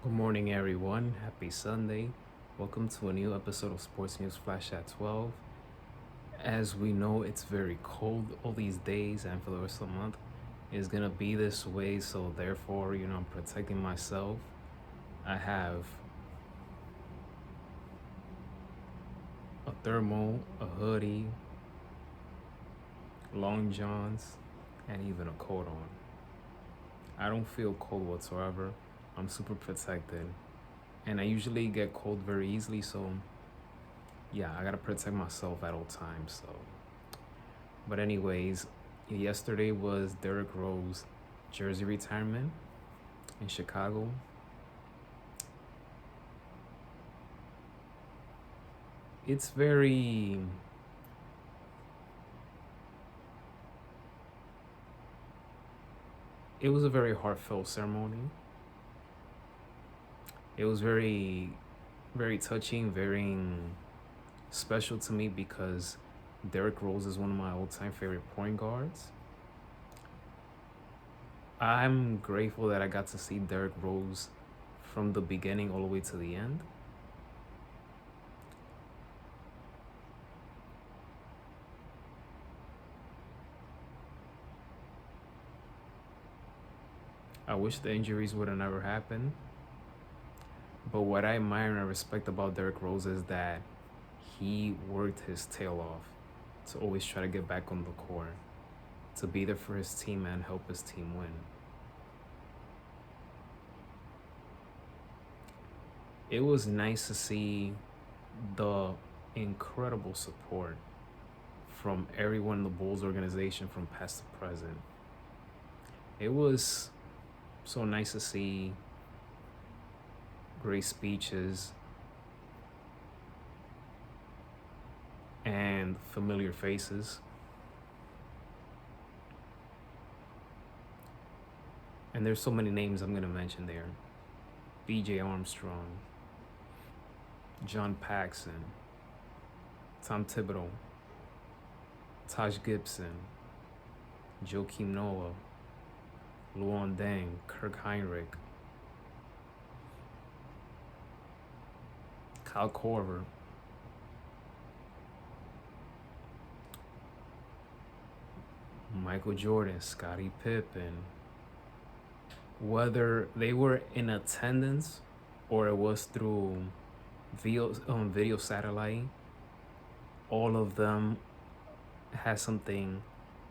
Good morning, everyone. Happy Sunday. Welcome to a new episode of Sports News Flash at 12. As we know, it's very cold all these days, and for the rest of the month, it's gonna be this way. So, therefore, I'm protecting myself. I have a thermal, a hoodie, long johns, and even a coat on. I don't feel cold whatsoever. I'm super protected, and I usually get cold very easily. So, yeah, I gotta protect myself at all times. So, but anyways, yesterday was Derrick Rose jersey retirement in Chicago. It's very it was a very heartfelt ceremony. It was very touching, very special to me because Derrick Rose is one of my all-time favorite point guards. I'm grateful that I got to see Derrick Rose from the beginning all the way to the end. I wish the injuries would have never happened. But what I admire and I respect about Derrick Rose is that he worked his tail off to always try to get back on the court, to be there for his team and help his team win. It was nice to see the incredible support from everyone in the Bulls organization, from past to present. It was so nice to see great speeches and familiar faces. And there's so many names I'm going to mention there. BJ Armstrong, John Paxson, Tom Thibodeau, Taj Gibson, Joakim Noah, Luan Deng, Kirk Heinrich, Kyle Korver, Michael Jordan, Scottie Pippen. Whether they were in attendance or it was through video satellite, all of them had something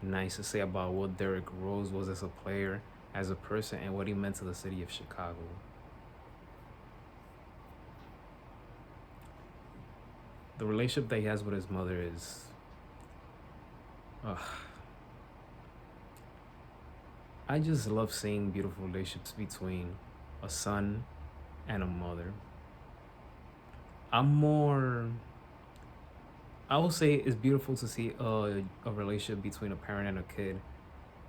nice to say about what Derrick Rose was as a player, as a person, and what he meant to the city of Chicago. The relationship that he has with his mother is, I just love seeing beautiful relationships between a son and a mother. I will say it's beautiful to see a relationship between a parent and a kid,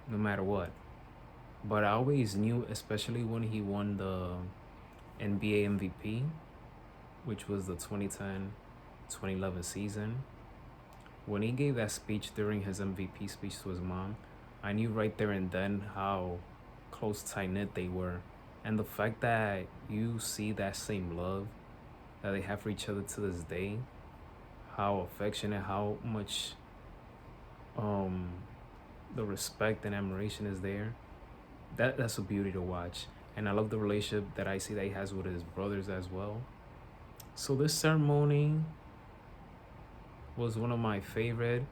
no matter what. But I always knew, especially when he won the NBA MVP, which was the 2010-2011 season, when he gave that speech during his MVP speech to his mom, I knew right there and then how close, tight-knit they were. And the fact that you see that same love that they have for each other to this day, how affectionate, how much the respect and admiration is there, that's a beauty to watch. And I love the relationship that I see that he has with his brothers as well. So this ceremony was one of my favorite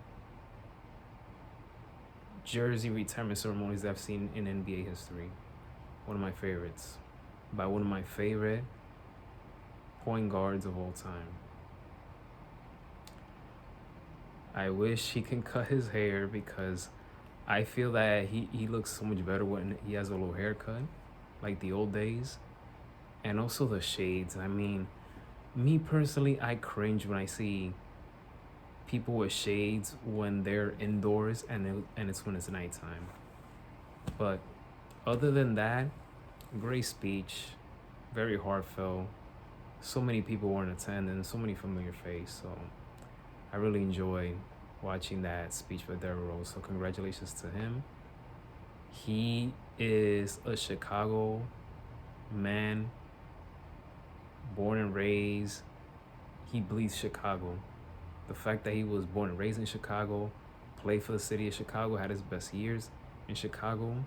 jersey retirement ceremonies that I've seen in NBA history. One of my favorites, by one of my favorite point guards of all time. I wish he can cut his hair because I feel that he looks so much better when he has a little haircut, like the old days. And also the shades. I mean, me personally, I cringe when I see people with shades when they're indoors and it's when it's nighttime. But other than that, great speech, very heartfelt. So many people were in attendance, so many familiar faces. So I really enjoyed watching that speech by Derrick Rose. So congratulations to him. He is a Chicago man born and raised, he bleeds Chicago. The fact that he was born and raised in Chicago, played for the city of Chicago, had his best years in Chicago,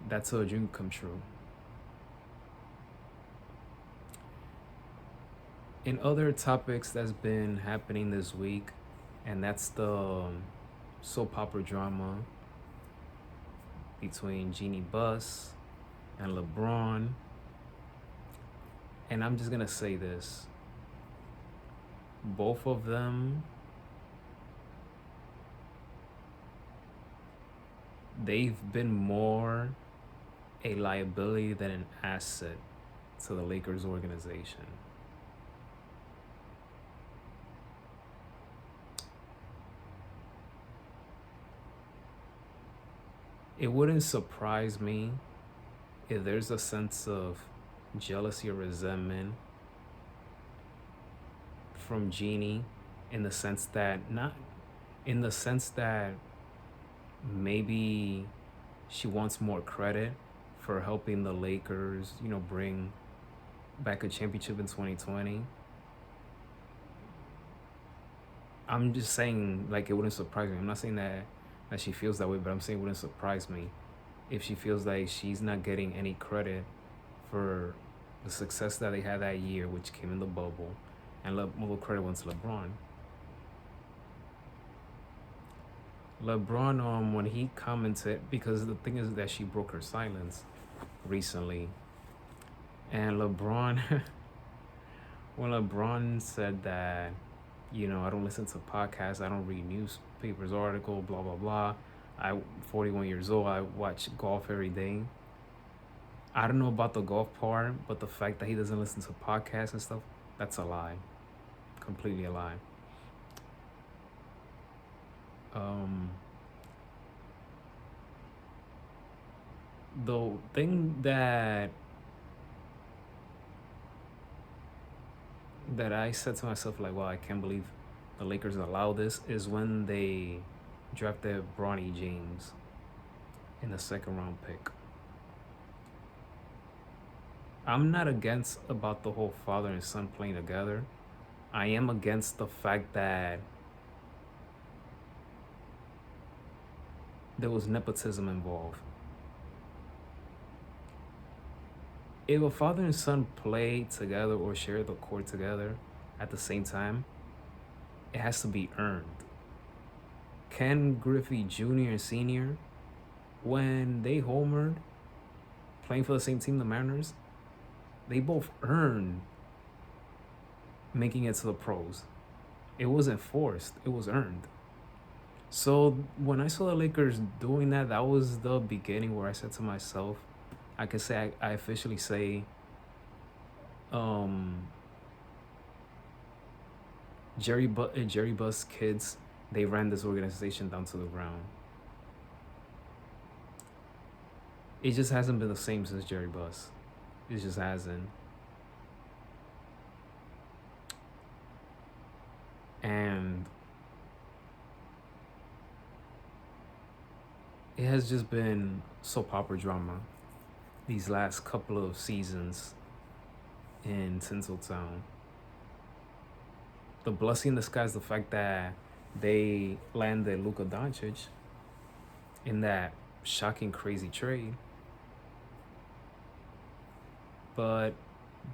that's a dream come true. In other topics that's been happening this week, and that's the soap opera drama between Jeannie Buss and LeBron. And I'm just gonna say this. Both of them, they've been more a liability than an asset to the Lakers organization. It wouldn't surprise me if there's a sense of jealousy or resentment from Jeannie, in the sense that not in the sense that maybe she wants more credit for helping the Lakers, bring back a championship in 2020. I'm just saying, like, it wouldn't surprise me. I'm not saying that she feels that way, but I'm saying it wouldn't surprise me if she feels like she's not getting any credit for the success that they had that year, which came in the bubble, and more credit went to LeBron. LeBron, when he commented, because the thing is that she broke her silence recently, and LeBron, when LeBron said that, I don't listen to podcasts, I don't read newspapers, article, blah blah blah. I'm 41 years old. I watch golf every day. I don't know about the golf part, but the fact that he doesn't listen to podcasts and stuff, that's a lie. Completely a lie. The thing that I said to myself, like, wow, I can't believe the Lakers allow this, is when they drafted Bronny James in the second round pick. I'm not against about the whole father and son playing together. I am against the fact that there was nepotism involved. If a father and son play together or share the court together at the same time, it has to be earned. Ken Griffey Jr. and Sr., when they homered playing for the same team, the Mariners, they both earned making it to the pros. It wasn't forced, it was earned. So when I saw the Lakers doing that, that was the beginning where I said to myself, I could say, I officially say, Jerry Buss kids, they ran this organization down to the ground. It just hasn't been the same since Jerry Buss. It just hasn't. And it has just been soap opera drama these last couple of seasons in Tinseltown. The blessing in disguise is the fact that they landed Luka Doncic in that shocking, crazy trade. But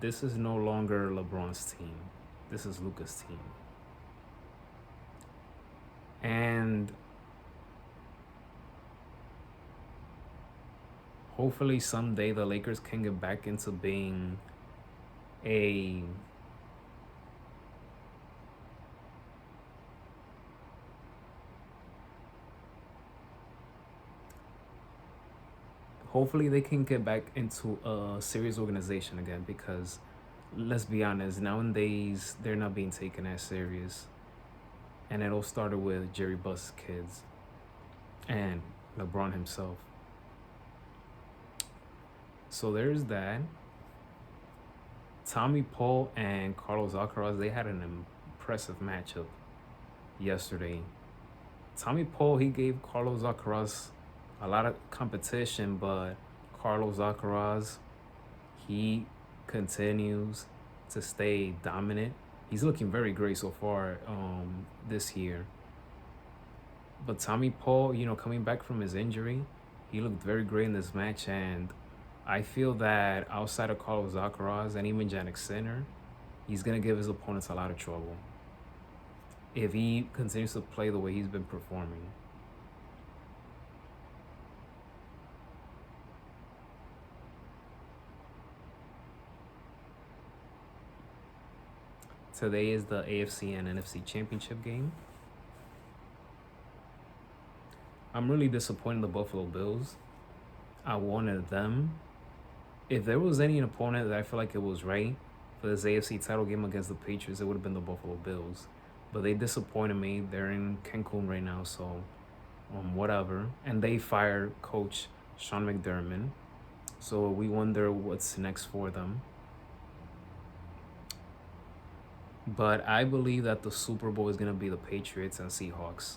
this is no longer LeBron's team. This is Luka's team. And hopefully someday the Lakers can get back into being a hopefully they can get back into a serious organization again, because let's be honest, nowadays they're not being taken as serious. And it all started with Jerry Buss kids and LeBron himself. So there's that. Tommy Paul and Carlos Alcaraz, they had an impressive matchup yesterday. Tommy Paul, he gave Carlos Alcaraz a lot of competition, but Carlos Alcaraz, he continues to stay dominant. He's looking very great so far this year. But Tommy Paul, coming back from his injury, he looked very great in this match. And I feel that outside of Carlos Alcaraz and even Jannik Sinner, he's going to give his opponents a lot of trouble if he continues to play the way he's been performing. Today is the AFC and NFC Championship game. I'm really disappointed in the Buffalo Bills. I wanted them. If there was any opponent that I feel like it was right for this AFC title game against the Patriots, it would have been the Buffalo Bills. But they disappointed me. They're in Cancun right now, so whatever. And they fired Coach Sean McDermott. So we wonder what's next for them. But I believe that the Super Bowl is going to be the Patriots and Seahawks.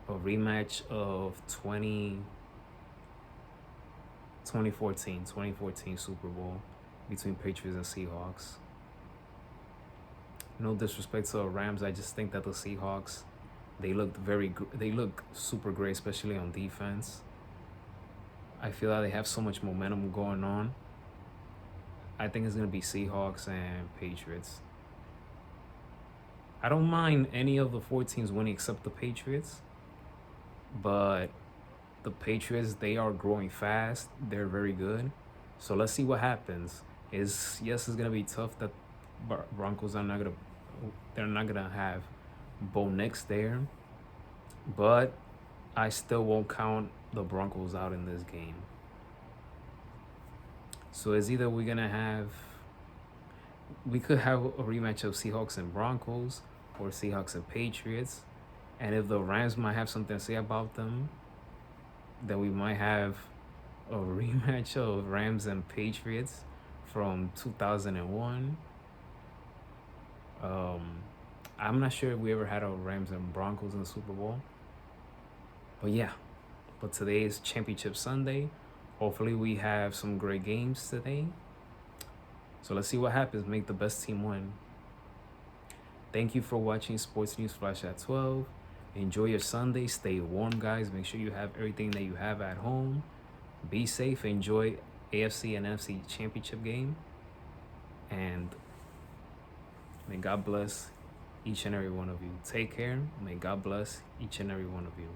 A rematch of 2014 Super Bowl between Patriots and Seahawks. No disrespect to the Rams, I just think that the Seahawks, they look super great, especially on defense. I feel like they have so much momentum going on. I think it's going to be Seahawks and Patriots. I don't mind any of the 4 teams winning except the Patriots. But the Patriots, they are growing fast. They're very good. So let's see what happens. It's gonna be tough that Broncos they're not gonna have Bo Nix there. But I still won't count the Broncos out in this game. So it's either we could have a rematch of Seahawks and Broncos or Seahawks and Patriots. And if the Rams might have something to say about them, then we might have a rematch of Rams and Patriots from 2001. I'm not sure if we ever had a Rams and Broncos in the Super Bowl. But yeah, but today is Championship Sunday. Hopefully we have some great games today. So let's see what happens. Make the best team win. Thank you for watching Sports News Flash at 12. Enjoy your Sunday. Stay warm, guys. Make sure you have everything that you have at home. Be safe. Enjoy AFC and NFC Championship game. And may God bless each and every one of you. Take care. May God bless each and every one of you.